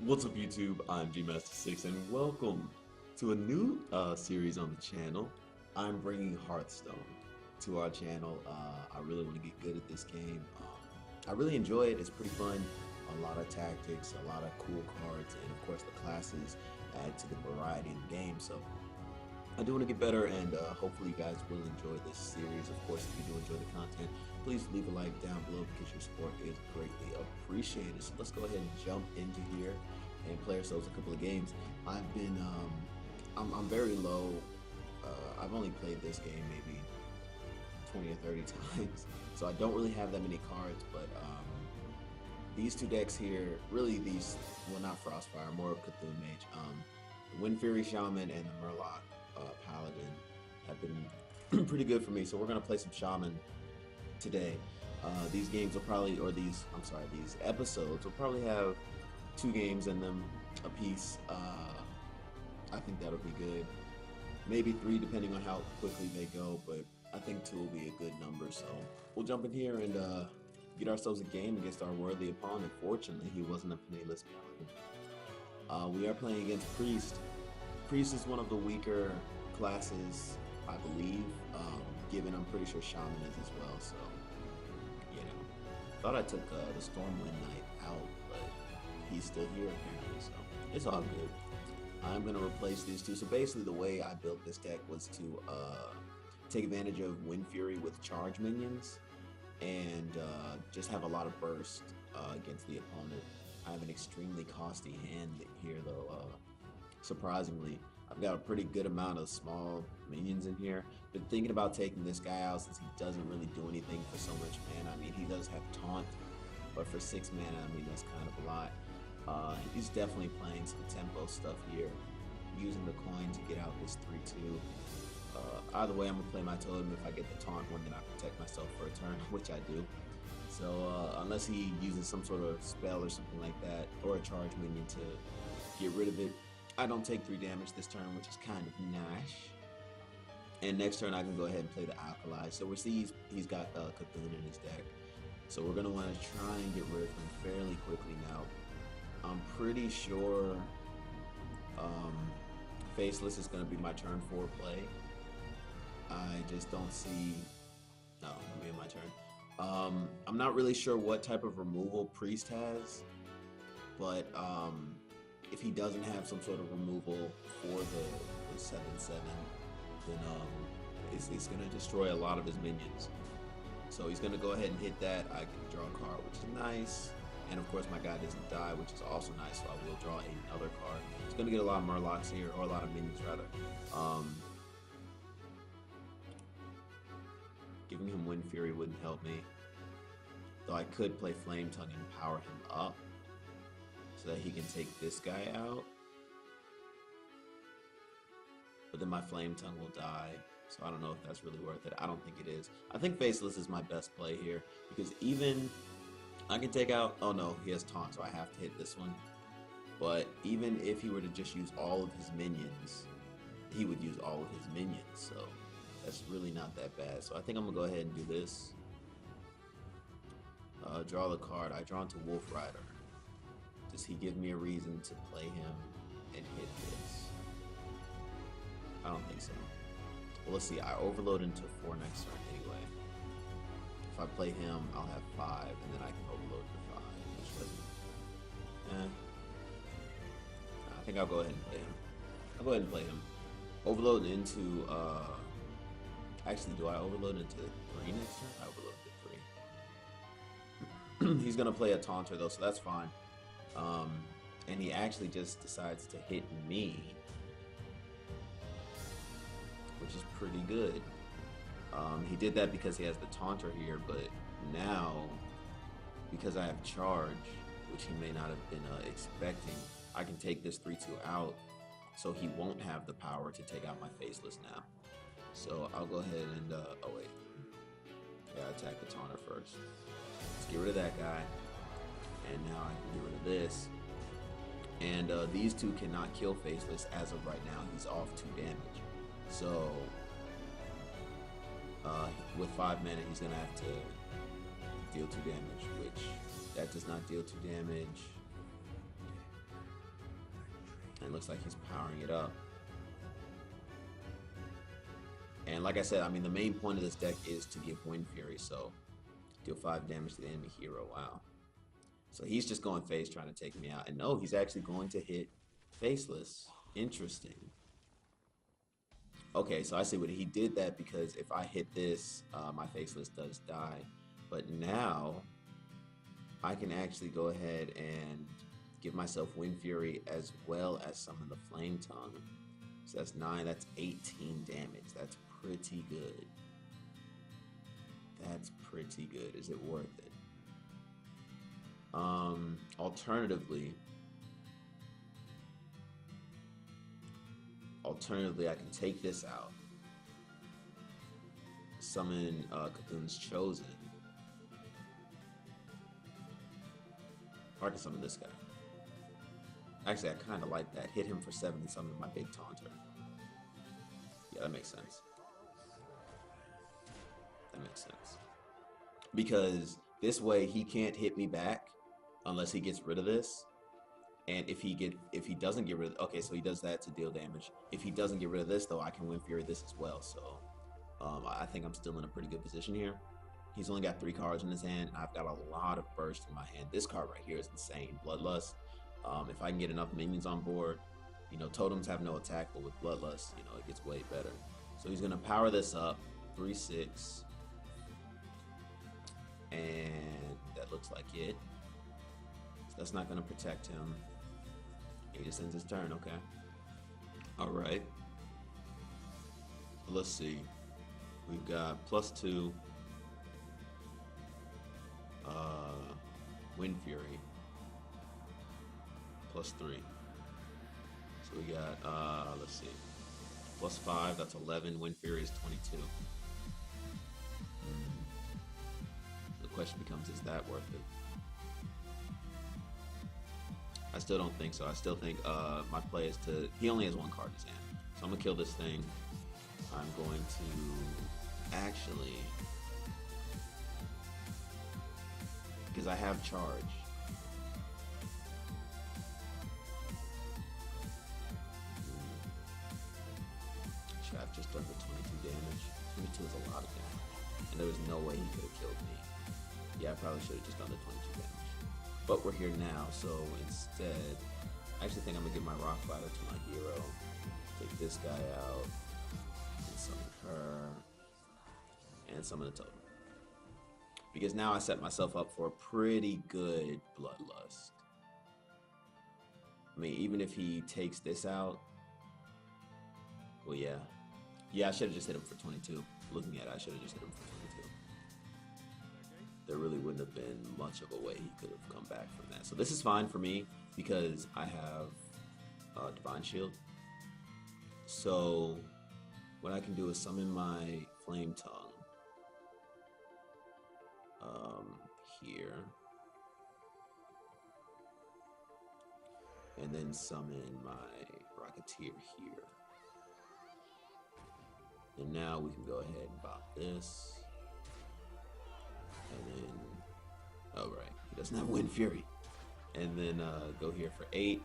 What's up YouTube, I'm GMaster6 and welcome to a new series on the channel. I'm bringing Hearthstone to our channel. I really want to get good at this game. I really enjoy it, it's pretty fun. A lot of tactics, a lot of cool cards, and of course the classes add to the variety in the game. So I do want to get better, and hopefully you guys will enjoy this series. Of course, if you do enjoy the content, please leave a like down below because your support is greatly appreciated. So let's go ahead and jump into here and play ourselves a couple of games. I've been, I'm very low. I've only played this game maybe 20 or 30 times, so I don't really have that many cards, but these two decks here, really these, well, not Frostfire, more of Cthulhu Mage. The Wind Fury Shaman and the Murloc Paladin have been pretty good for me, so we're going to play some Shaman today. These games will probably, or these, I'm sorry, these episodes will probably have 2 games in them a piece. I think that'll be good. Maybe 3 depending on how quickly they go, but I think 2 will be a good number, so we'll jump in here and get ourselves a game against our worthy opponent. Fortunately, he wasn't a penniless paladin. We are playing against Priest. Priest is one of the weaker classes, I believe, given I'm pretty sure Shaman is as well, so, you know. Thought I took the Stormwind Knight out, but he's still here apparently, so it's all good. I'm going to replace these two. So basically the way I built this deck was to take advantage of Wind Fury with charge minions and just have a lot of burst against the opponent. I have an extremely costly hand here though. Surprisingly, I've got a pretty good amount of small minions in here. Been thinking about taking this guy out since he doesn't really do anything for so much mana. I mean, he does have taunt, but for 6 mana, I mean, that's kind of a lot. He's definitely playing some tempo stuff here, using the coin to get out his 3/2. Either way, I'm gonna play my totem. If I get the taunt one, then I protect myself for a turn, which I do. So unless he uses some sort of spell or something like that, or a charge minion to get rid of it, I don't take 3 damage this turn, which is kind of nice. And next turn I can go ahead and play the Alkali. So we see he's got Cthulhu in his deck. So we're gonna want to try and get rid of him fairly quickly now. I'm pretty sure Faceless is gonna be my turn 4 play. I just don't see, no, it'll be my turn. I'm not really sure what type of removal Priest has, but if he doesn't have some sort of removal for the 7/7, then it's going to destroy a lot of his minions. So he's going to go ahead and hit that. I can draw a card, which is nice. And of course my guy doesn't die, which is also nice, so I will draw another card. He's going to get a lot of Murlocs here, or a lot of minions rather. Giving him Wind Fury wouldn't help me. Though I could play Flame Tongue and power him up, so that he can take this guy out. But then my Flame Tongue will die, so I don't know if that's really worth it. I don't think it is. I think Faceless is my best play here, because even I can take out, oh no, he has taunt, so I have to hit this one. But even if he were to just use all of his minions, he would use all of his minions, so that's really not that bad. So I think I'm gonna go ahead and do this. Draw the card. I draw into Wolf Rider. Does he give me a reason to play him and hit this? I don't think so. Well, let's see. I overload into 4 next turn anyway. If I play him, I'll have 5, and then I can overload to 5, which doesn't. I think I'll go ahead and play him. I'll go ahead and play him. Overload into. Actually, do I overload into 3 next turn? I overload into 3. He's gonna play a taunter though, so that's fine. And he actually just decides to hit me, which is pretty good. He did that because he has the taunter here, but now, because I have charge, which he may not have been expecting, I can take this 3/2 out, so he won't have the power to take out my Faceless now. So I'll go ahead and, oh wait, yeah, attack the taunter first. Let's get rid of that guy. And now I can get rid of this. And these two cannot kill Faceless as of right now. He's off 2 damage. So with 5 mana, he's gonna have to deal 2 damage, which that does not deal 2 damage. it looks like he's powering it up. And like I said, I mean, the main point of this deck is to give Wind Fury, so deal 5 damage to the enemy hero. Wow. So he's just going face, trying to take me out. And no, he's actually going to hit Faceless. Interesting. Okay, so I see what he did that because if I hit this, my Faceless does die. But now I can actually go ahead and give myself Wind Fury as well as summon the Flame Tongue. So that's 9, that's 18 damage. That's pretty good. That's pretty good. Is it worth it? Alternatively, I can take this out, summon Cthulhu's Chosen, or I can summon this guy. Actually, I kind of like that. Hit him for 7 and summon my big taunter. Yeah, that makes sense. That makes sense. Because this way he can't hit me back unless he gets rid of this. And if he doesn't get rid of, okay, so he does that to deal damage. If he doesn't get rid of this though, I can Wind Fury this as well. So I think I'm still in a pretty good position here. He's only got 3 cards in his hand. I've got a lot of burst in my hand. This card right here is insane. Bloodlust. If I can get enough minions on board, you know, totems have no attack, but with Bloodlust, you know, it gets way better. So he's gonna power this up, 3/6. And that looks like it. So that's not going to protect him. He just ends his turn, okay. Alright. Let's see. We've got +2. Wind Fury. +3. So we got, let's see. +5, that's 11. Wind Fury is 22. The question becomes, is that worth it? I still don't think so. I still think my play is to, he only has 1 card in his hand, so I'm gonna kill this thing. I'm going to actually, because I have charge, should have just done the 22 damage. 22 is a lot of damage, and there was no way he could have killed me. Yeah, I probably should have just done the 22 damage. But we're here now, so instead, I actually think I'm gonna give my Rock Glider to my hero. Take this guy out, and summon her, and summon a totem. Because now I set myself up for a pretty good Bloodlust. I mean, even if he takes this out, well, yeah. Yeah, I should have just hit him for 22. Looking at it, I should have just hit him for 22. There really wouldn't have been much of a way he could have come back from that. So this is fine for me because I have Divine Shield. So what I can do is summon my Flame Tongue here, and then summon my Rocketeer here. And now we can go ahead and bop this. And then, oh right, he doesn't have Wind Fury. And then go here for 8.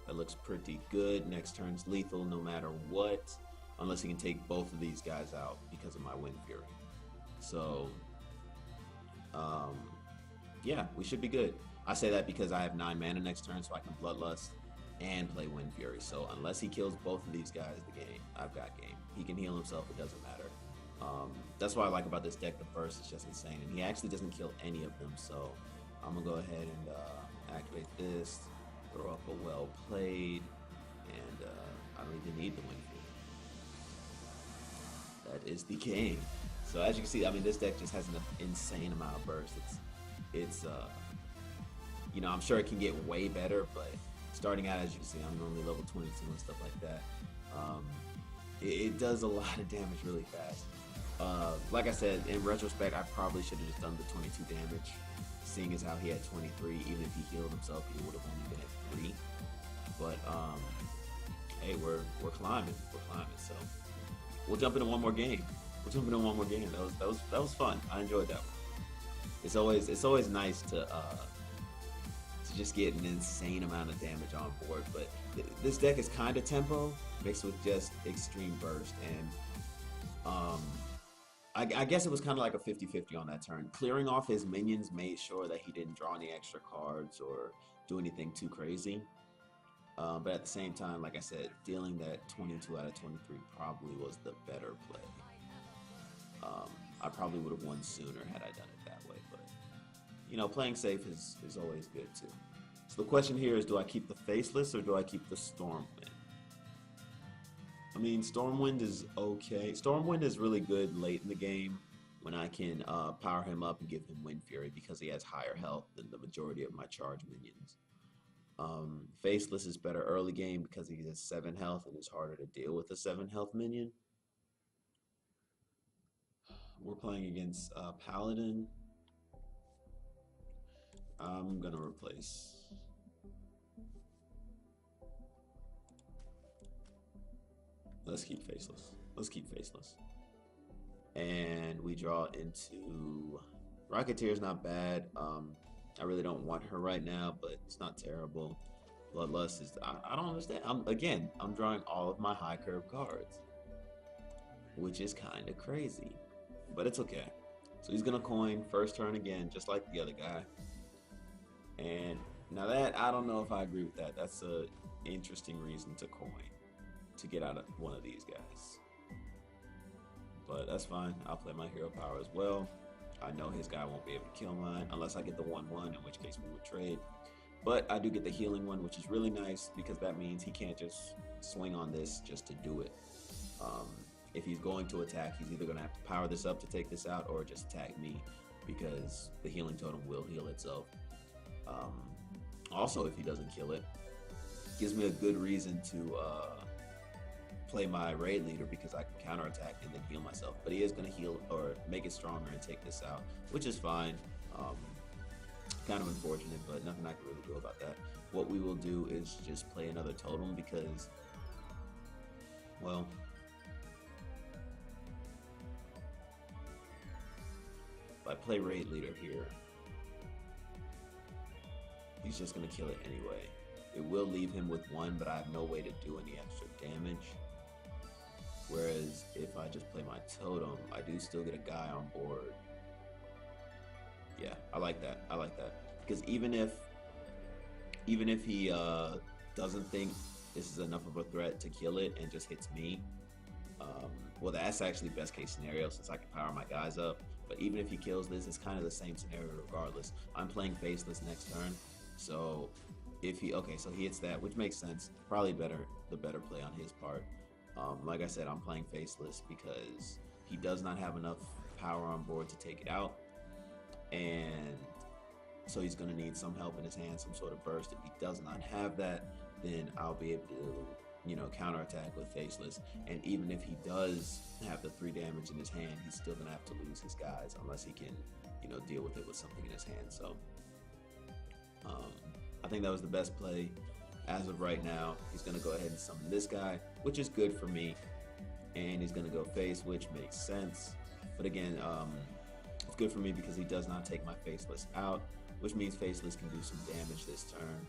That looks pretty good. Next turn's lethal no matter what, unless he can take both of these guys out because of my Wind Fury. So, yeah, we should be good. I say that because I have 9 mana next turn, so I can Bloodlust and play Wind Fury. So unless he kills both of these guys, the game, I've got game. He can heal himself, it doesn't matter. That's what I like about this deck. The burst is just insane, and he actually doesn't kill any of them. So I'm gonna go ahead and activate this, throw up a Well Played, and I don't even need the Wind Fury. That is the game. So as you can see, I mean, this deck just has an insane amount of burst. It's you know, I'm sure it can get way better, but starting out, as you can see, I'm normally level 22 and stuff like that. It does a lot of damage really fast. Like I said, in retrospect, I probably should have just done the 22 damage, seeing as how he had 23. Even if he healed himself, he would have only been at 3. But hey, we're climbing. So we'll jump into one more game. That was fun. I enjoyed that one. It's always nice to just get an insane amount of damage on board. But this deck is kind of tempo mixed with just extreme burst, and I guess it was kind of like a 50-50 on that turn. Clearing off his minions made sure that he didn't draw any extra cards or do anything too crazy. But at the same time, like I said, dealing that 22 out of 23 probably was the better play. I probably would have won sooner had I done it that way, but you know, playing safe is always good too. So the question here is, do I keep the Faceless or do I keep the Stormwind? I mean, Stormwind is okay. Stormwind is really good late in the game when I can power him up and give him Wind Fury because he has higher health than the majority of my charge minions. Faceless is better early game because he has 7 health and it's harder to deal with a 7 health minion. We're playing against Paladin. I'm gonna replace. Let's keep Faceless. Let's keep Faceless. And we draw into Rocketeer's not bad. I really don't want her right now, but it's not terrible. Bloodlust is I don't understand. I'm drawing all of my high curve cards, which is kind of crazy, but it's okay. So he's gonna coin first turn again, just like the other guy. And now that I don't know if I agree with that. That's a interesting reason to coin to get out of one of these guys. But that's fine. I'll play my hero power as well. I know his guy won't be able to kill mine unless I get the 1/1, in which case we would trade. But I do get the healing one, which is really nice because that means he can't just swing on this just to do it. If he's going to attack, he's either going to have to power this up to take this out or just attack me because the healing totem will heal itself. Also, if he doesn't kill it, gives me a good reason to play my raid leader because I can counterattack and then heal myself. But he is going to heal or make it stronger and take this out, which is fine. Kind of unfortunate, but nothing I can really do about that. What we will do is just play another totem because, well, if I play raid leader here, he's just going to kill it anyway. It will leave him with 1, but I have no way to do any extra damage. Whereas if I just play my totem, I do still get a guy on board. Yeah, I like that. I like that because even if he doesn't think this is enough of a threat to kill it and just hits me, well, that's actually best case scenario since I can power my guys up. But even if he kills this, it's kind of the same scenario regardless. I'm playing Faceless next turn, so if he so he hits that, which makes sense. Probably the better play on his part. Like I said, I'm playing Faceless because he does not have enough power on board to take it out. And so he's going to need some help in his hand, some sort of burst. If he does not have that, then I'll be able to, you know, counterattack with Faceless. And even if he does have the 3 damage in his hand, he's still going to have to lose his guys unless he can, you know, deal with it with something in his hand. So I think that was the best play as of right now. He's going to go ahead and summon this guy, which is good for me. And he's going to go face, which makes sense. But again, it's good for me because he does not take my Faceless out, which means Faceless can do some damage this turn.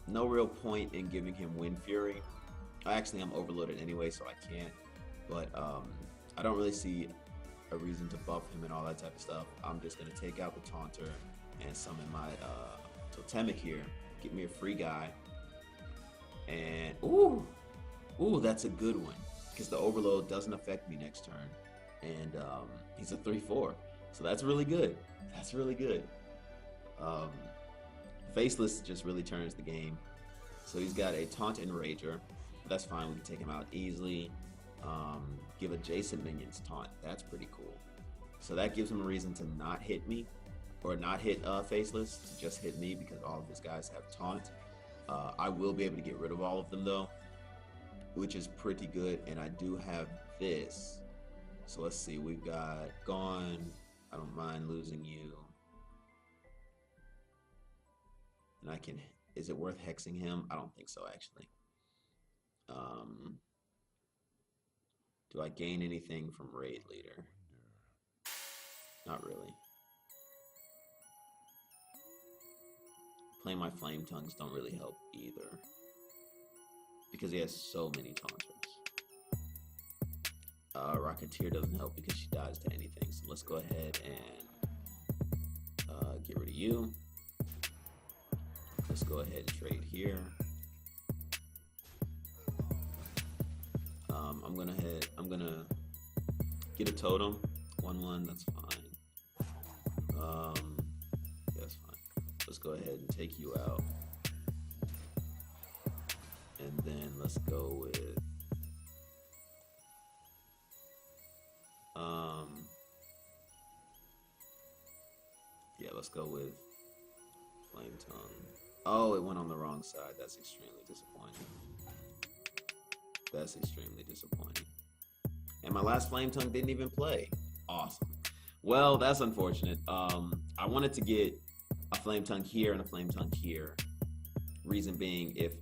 No real point in giving him Wind Fury. Actually, I'm overloaded anyway, so I can't. But I don't really see a reason to buff him and all that type of stuff. I'm just going to take out the Taunter and summon my Totemic here. Get me a free guy. And, ooh, that's a good one. Because the Overload doesn't affect me next turn. And he's a 3/4. So that's really good. That's really good. Faceless just really turns the game. So he's got a Taunt and Rager. That's fine. We can take him out easily. Give adjacent minions Taunt. That's pretty cool. So that gives him a reason to not hit me. Or not hit Faceless. To just hit me because all of his guys have Taunt. I will be able to get rid of all of them though, which is pretty good. And I do have this. So let's see, we've got Gone. I don't mind losing you. And I can, is it worth hexing him? I don't think so actually. Do I gain anything from Raid Leader? Not really. playing my flame tongues don't really help either, because he has so many taunters. Rocketeer doesn't help because she dies to anything. So let's go ahead and get rid of you. Let's go ahead and trade here. I'm gonna get a totem. 1/1, that's fine. Yeah, that's fine. Let's go ahead and take you out. And then let's go with yeah, let's go with Flame Tongue. Oh, it went on the wrong side. That's extremely disappointing. That's extremely disappointing. And my last Flame Tongue didn't even play. Awesome. Well, that's unfortunate. I wanted to get a Flame Tongue here and a Flame Tongue here. Reason being, if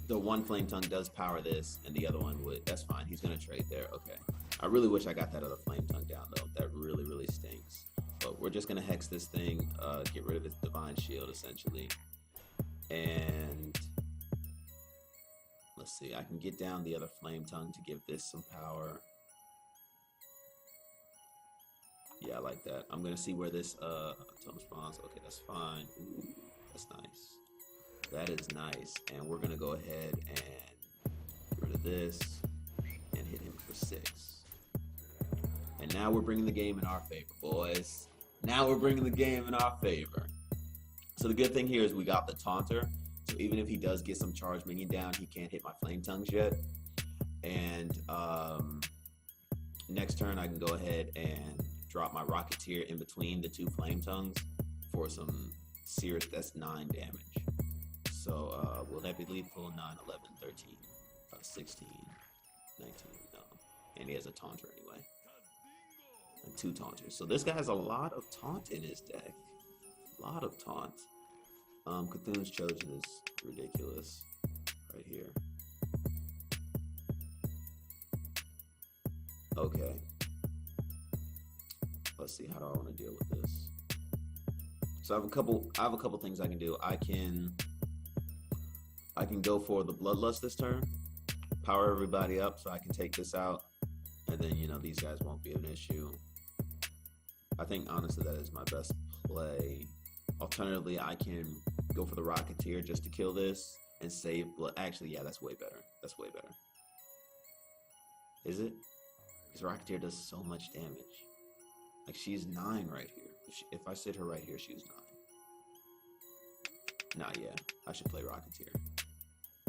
the one Flame Tongue does power this and the other one would, that's fine. He's gonna trade there. Okay. I really wish I got that other Flame Tongue down though. That really, really stinks. But we're just gonna hex this thing, get rid of its Divine Shield essentially. And let's see, I can get down the other Flame Tongue to give this some power. Yeah, I like that. I'm gonna see where this totem spawns. Okay, that's fine. Ooh, that's nice. That is nice. And we're gonna go ahead and get rid of this and hit him for 6. And now we're bringing the game in our favor, boys. Now we're bringing the game in our favor. So the good thing here is we got the Taunter. So even if he does get some charge minion down, he can't hit my Flame Tongues yet. And next turn I can go ahead and drop my Rocketeer in between the 2 Flame Tongues for some serious, that's 9 damage. So will that be lethal? 9, 11, 13, 16, 19, no. And he has a Taunter anyway. And 2 Taunters. So this guy has a lot of taunt in his deck. A lot of taunt. Cthulhu's Chosen is ridiculous right here. Okay. Let's see, how do I want to deal with this? So I have a couple things I can do. I can go for the Bloodlust this turn, power everybody up so I can take this out, and then, you know, these guys won't be an issue. I think honestly that is my best play. Alternatively, I can go for the Rocketeer just to kill this and save blood. Actually, yeah, that's way better. That's way better. Is it? Because Rocketeer does so much damage. Like, she's 9 right here. If I sit her right here, she's 9. Nah, yeah, I should play Rocketeer.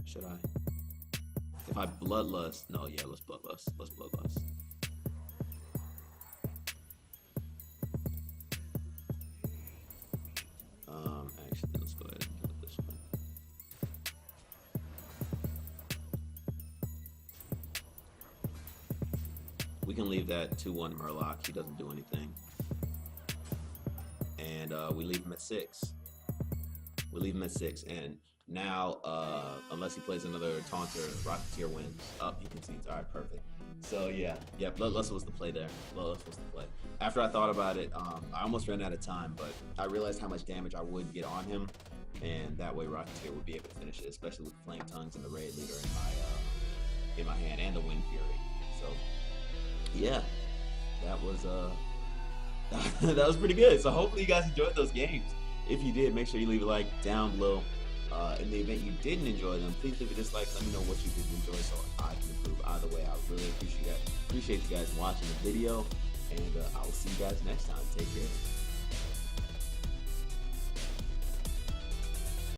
Should I? If I Bloodlust, no, yeah, let's Bloodlust. Let's Bloodlust. Actually, let's go ahead and do it this way. We can leave that 2/1 Murloc. He doesn't do anything. And we leave him at 6. We leave him at 6. And now, unless he plays another Taunter, Rocketeer wins. Up, he concedes. All right, perfect. So yeah, Bloodlust was the play there. Bloodlust was the play. After I thought about it, I almost ran out of time, but I realized how much damage I would get on him, and that way Rocketeer would be able to finish it, especially with Flame Tongues and the Raid Leader in my hand, and the Wind Fury. So yeah, that was that was pretty good. So hopefully you guys enjoyed those games. If you did, make sure you leave a like down below. In the event you didn't enjoy them, please leave a dislike. Let me know what you did enjoy so I can improve. Either way, I really appreciate you guys watching the video, and I will see you guys next time. Take care.